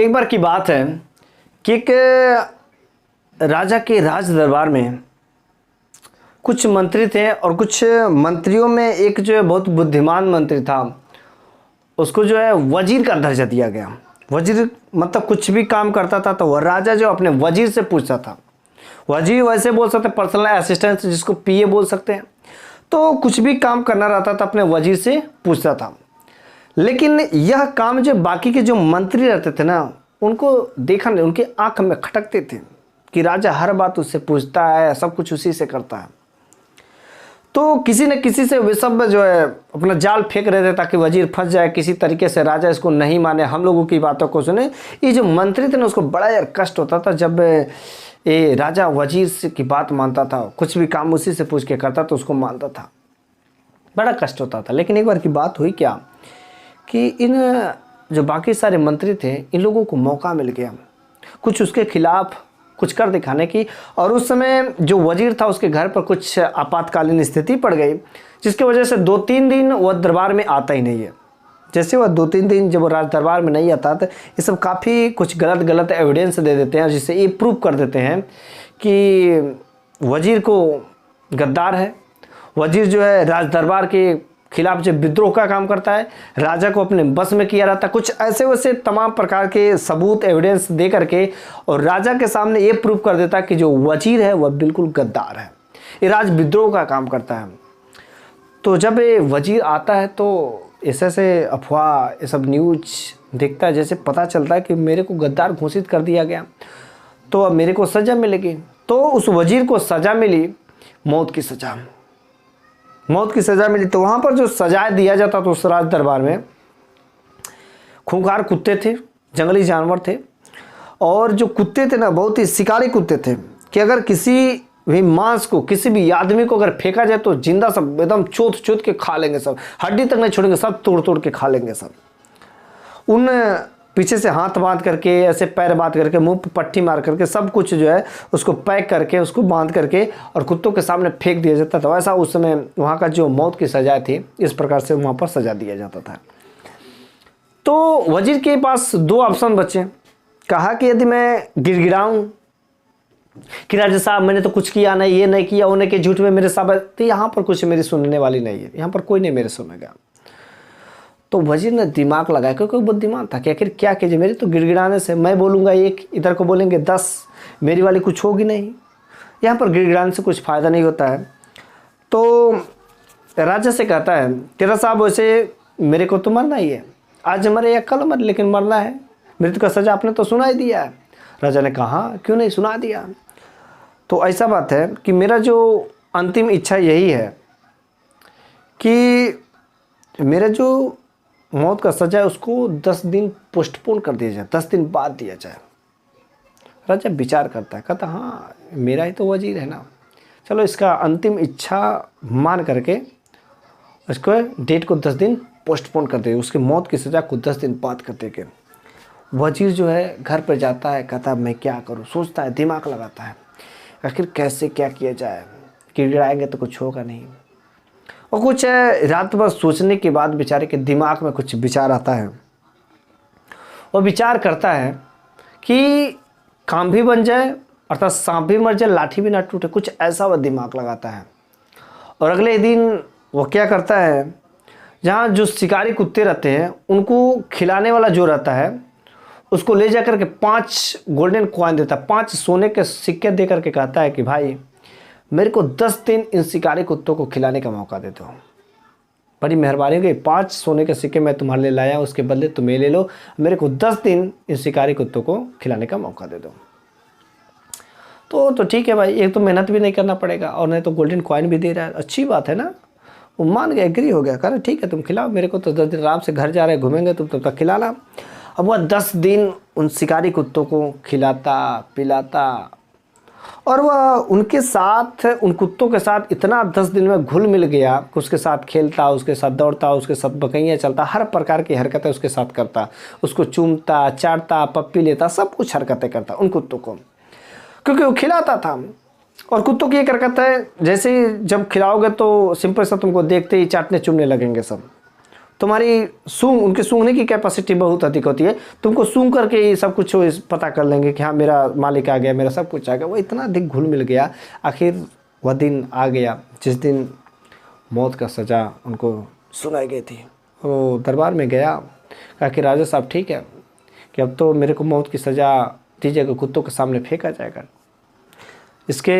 एक बार की बात है कि एक राजा के राज दरबार में कुछ मंत्री थे और कुछ मंत्रियों में एक जो है बहुत बुद्धिमान मंत्री था। उसको जो है वजीर का दर्जा दिया गया। वजीर मतलब कुछ भी काम करता था तो वह राजा जो अपने वजीर से पूछता था। वजीर वैसे बोल सकते पर्सनल असिस्टेंट जिसको पीए बोल सकते हैं। तो कुछ भी काम करना रहता था अपने वजीर से पूछता था। लेकिन यह काम जो बाकी के जो मंत्री रहते थे ना उनको देखा नहीं, उनकी आंख में खटकते थे कि राजा हर बात उससे पूछता है, सब कुछ उसी से करता है। तो किसी न किसी से वे सब जो है अपना जाल फेंक रहे थे ताकि वजीर फंस जाए किसी तरीके से, राजा इसको नहीं माने, हम लोगों की बातों को सुने। ये जो मंत्री थे ना उसको बड़ा यार कष्ट होता था जब ये राजा वजीर की बात मानता था, कुछ भी काम उसी से पूछ के करता तो उसको मानता था, बड़ा कष्ट होता था। लेकिन एक बार की बात हुई क्या कि इन जो बाकी सारे मंत्री थे इन लोगों को मौका मिल गया कुछ उसके खिलाफ कुछ कर दिखाने की। और उस समय जो वजीर था उसके घर पर कुछ आपातकालीन स्थिति पड़ गई जिसकी वजह से 2-3 दिन वह दरबार में आता ही नहीं है। जैसे वह 2-3 दिन जब वो राज दरबार में नहीं आता तो ये सब काफ़ी कुछ गलत एविडेंस दे देते हैं जिससे ये प्रूव कर देते हैं कि वजीर को गद्दार है। वजीर जो है राज दरबार के खिलाफ जो विद्रोह का काम करता है, राजा को अपने बस में किया रहता है, कुछ ऐसे वैसे तमाम प्रकार के सबूत एविडेंस दे करके और राजा के सामने ये प्रूव कर देता है कि जो वजीर है वह बिल्कुल गद्दार है, ये राज विद्रोह का काम करता है। तो जब ये वजीर आता है तो ऐसे अफवाह ये सब न्यूज देखता है, जैसे पता चलता है कि मेरे को गद्दार घोषित कर दिया गया तो अब मेरे को सज़ा मिलेगी। तो उस वजीर को सज़ा मिली, मौत की सज़ा, मौत की सज़ा मिली। तो वहाँ पर जो सजा दिया जाता था उस राज दरबार में खूंखार कुत्ते थे, जंगली जानवर थे। और जो कुत्ते थे ना बहुत ही शिकारी कुत्ते थे कि अगर किसी भी मांस को, किसी भी आदमी को अगर फेंका जाए तो जिंदा सब एकदम चोट के खा लेंगे, सब हड्डी तक नहीं छोड़ेंगे, सब तोड़ के खा लेंगे सब। उन पीछे से हाथ बांध करके, ऐसे पैर बांध करके, मुंह पर पट्टी मार करके सब कुछ जो है उसको पैक करके, उसको बांध करके और कुत्तों के सामने फेंक दिया जाता था। वैसा उस समय वहाँ का जो मौत की सजा थी इस प्रकार से वहाँ पर सजा दिया जाता था। तो वजीर के पास 2 ऑप्शन बचे। कहा कि यदि मैं गिड़गिड़ाऊँ कि राजा साहब मैंने तो कुछ किया नहीं, ये नहीं किया, उन्हें के झूठ में मेरे साहब, तो यहाँ पर कुछ मेरी सुनने वाली नहीं है, यहाँ पर कोई नहीं मेरे सुनेगा। तो वजीर ने दिमाग लगाया क्योंकि वो बुद्धिमान था कि आखिर क्या कीजिए, मेरी तो गिड़गिड़ाने से मैं बोलूँगा 1, इधर को बोलेंगे 10, मेरी वाली कुछ होगी नहीं, यहाँ पर गिड़गिड़ाने से कुछ फ़ायदा नहीं होता है। तो राजा से कहता है तेरा साहब वैसे मेरे को तो मरना ही है, आज मरे या कल मर, लेकिन मरना है, मृत्यु का सज़ा आपने तो सुना ही दिया है। राजा ने कहा क्यों नहीं सुना दिया। तो ऐसा बात है कि मेरा जो अंतिम इच्छा यही है कि मेरा जो मौत का सजा है उसको 10 दिन पोस्टपोन कर दिया जाए, 10 दिन बाद दिया जाए। राजा विचार करता है, कहता हाँ मेरा ही तो वजीर है ना, चलो इसका अंतिम इच्छा मान करके इसको डेट को 10 दिन पोस्टपोन कर दे, उसकी मौत की सज़ा को 10 दिन बाद कर देंगे। वजीर जो है घर पर जाता है, कहता मैं क्या करूँ, सोचता है, दिमाग लगाता है आखिर कैसे क्या किया जाए, गिड़गिड़ाएंगे तो कुछ होगा नहीं। और कुछ रात भर सोचने के बाद बेचारे के दिमाग में कुछ विचार आता है। वो विचार करता है कि काम भी बन जाए, अर्थात सांप भी मर जाए, लाठी भी ना टूटे, कुछ ऐसा वह दिमाग लगाता है। और अगले दिन वो क्या करता है, जहाँ जो शिकारी कुत्ते रहते हैं उनको खिलाने वाला जो रहता है उसको ले जा कर के 5 गोल्डन कॉइन देता है, 5 सोने के सिक्के दे करके कहता है कि भाई मेरे को 10 दिन इन शिकारी कुत्तों को खिलाने का मौका दे दो, बड़ी मेहरबानी होगी, 5 सोने के सिक्के मैं तुम्हारे लिए लाया, उसके बदले तुम्हें ले लो, मेरे को 10 दिन इन शिकारी कुत्तों को खिलाने का मौका दे दो। तो ठीक है भाई, एक तो मेहनत भी नहीं करना पड़ेगा और नहीं तो गोल्डन कॉइन भी दे रहा है, अच्छी बात है ना। वो मान गया, एग्री हो गया, कह रहे ठीक है तुम खिलाओ मेरे को, तो 10 दिन आराम से घर जा रहे घूमेंगे, तुम तब तक खिलाना। अब वह 10 दिन उन शिकारी कुत्तों को खिलाता पिलाता और वह उनके साथ, उन कुत्तों के साथ इतना 10 दिन में घुल मिल गया कि उसके साथ खेलता, उसके साथ दौड़ता, उसके साथ बकैया चलता, हर प्रकार की हरकतें उसके साथ करता, उसको चूमता, चाटता, पप्पी लेता, सब कुछ हरकतें करता उन कुत्तों को, क्योंकि वो खिलाता था। और कुत्तों की एक हरकत है, जैसे ही जब खिलाओगे तो सिंपल सा तुमको देखते ही चाटने चूमने लगेंगे सब, तुम्हारी सूंघ, उनके सूंघने की कैपेसिटी बहुत अधिक होती है, तुमको सूंघ करके ही सब कुछ वो पता कर लेंगे कि हाँ मेरा मालिक आ गया, मेरा सब कुछ आ गया। वो इतना अधिक घुल मिल गया। आखिर वह दिन आ गया जिस दिन मौत का सज़ा उनको सुनाई गई थी। वो दरबार में गया, कहा कि राजा साहब ठीक है कि अब तो मेरे को मौत की सज़ा दीजिएगा, कुत्तों के सामने फेंका जाएगा। इसके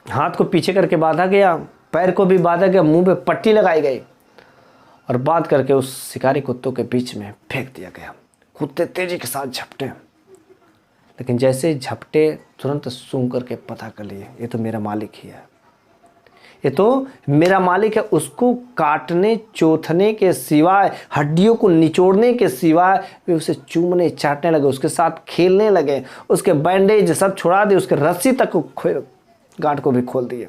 हाथ को पीछे करके बांधा गया, पैर को भी बांधा गया, मुंह पे पट्टी लगाई गई और बांध करके उस शिकारी कुत्तों के बीच में फेंक दिया गया। कुत्ते तेजी के साथ झपटे, लेकिन जैसे ही झपटे तुरंत सूंघ करके पता कर लिए ये तो मेरा मालिक ही है, ये तो मेरा मालिक है। उसको काटने चोथने के सिवाय, हड्डियों को निचोड़ने के सिवाय वे उसे चूमने चाटने लगे, उसके साथ खेलने लगे, उसके बैंडेज सब छुड़ा दिए, उसके रस्सी तक गांठ को भी खोल दिए।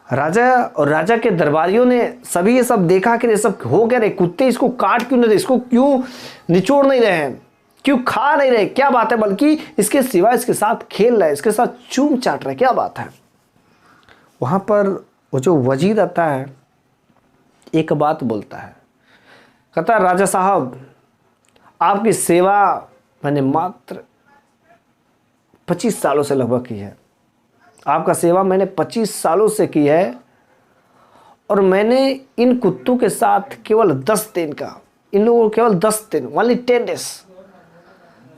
राजा और राजा के दरबारियों ने सभी ये सब देखा कि ये सब हो क्या रहे, कुत्ते इसको काट क्यों नहीं रहे, इसको क्यों निचोड़ नहीं रहे हैं, क्यों खा नहीं रहे, क्या बात है, बल्कि इसके सिवाय इसके साथ खेल रहे, इसके साथ चूम चाट रहे, क्या बात है। वहाँ पर वो जो वजीर आता है एक बात बोलता है, कहता है राजा साहब आपकी सेवा मैंने मात्र 25 सालों से लगभग की है, आपका सेवा मैंने 25 सालों से की है और मैंने इन कुत्तों के साथ केवल 10 दिन का, इन लोगों को केवल 10 दिन, ओनली 10 डेज,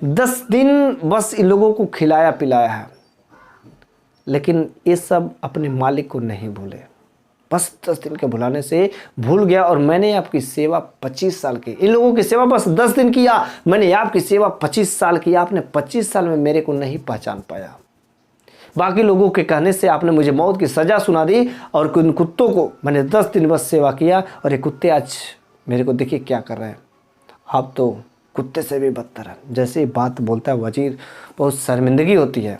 10 दिन बस इन लोगों को खिलाया पिलाया है। लेकिन ये सब अपने मालिक को नहीं भूले, बस 10 दिन के भुलाने से भूल गया और मैंने आपकी सेवा 25 साल की, इन लोगों की सेवा बस 10 दिन किया, मैंने आपकी सेवा 25 साल की, आपने 25 साल में मेरे को नहीं पहचान पाया। बाकी लोगों के कहने से आपने मुझे मौत की सज़ा सुना दी और उन कुत्तों को मैंने 10 दिन बस सेवा किया और ये कुत्ते आज मेरे को देखिए क्या कर रहे हैं, आप तो कुत्ते से भी बदतर है। जैसे ही बात बोलता है वजीर, बहुत शर्मिंदगी होती है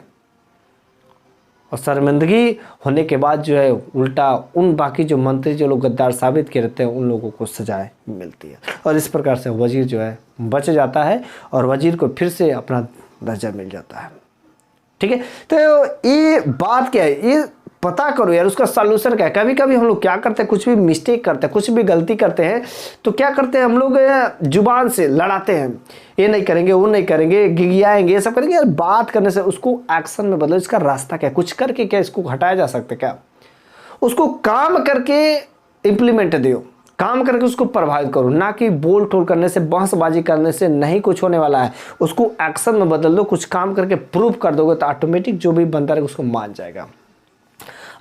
और शर्मिंदगी होने के बाद जो है उल्टा उन बाकी जो मंत्री जो लोग गद्दार साबित किए रहते हैं उन लोगों को सजाएं मिलती है और इस प्रकार से वजीर जो है बच जाता है और वजीर को फिर से अपना दर्जा मिल जाता है। ठीक है, तो ये बात क्या है, ये पता करो यार, उसका सॉल्यूशन क्या है। कभी कभी हम लोग क्या करते हैं, कुछ भी मिस्टेक करते हैं, कुछ भी गलती करते हैं तो क्या करते हैं हम लोग जुबान से लड़ाते हैं, ये नहीं करेंगे, वो नहीं करेंगे, गिगियाएंगे, ये सब करेंगे। यार बात करने से उसको एक्शन में बदलो, इसका रास्ता क्या है, कुछ करके क्या इसको हटाया जा सकता है क्या, उसको काम करके इम्प्लीमेंट दो, काम करके उसको प्रभावित करो, ना कि बोल ठोल करने से, बहसबाजी करने से नहीं कुछ होने वाला है। उसको एक्शन में बदल दो, कुछ काम करके प्रूव कर दोगे तो ऑटोमेटिक जो भी बंदा रहेगा उसको मान जाएगा।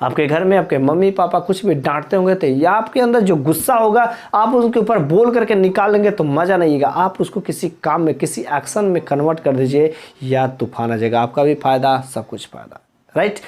आपके घर में आपके मम्मी पापा कुछ भी डांटते होंगे तो या आपके अंदर जो गुस्सा होगा आप उनके ऊपर बोल करके निकालेंगे तो मज़ा नहीं आएगा, आप उसको किसी काम में, किसी एक्शन में कन्वर्ट कर दीजिए, या तूफान आ जाएगा, आपका भी फायदा, सब कुछ फायदा, राइट।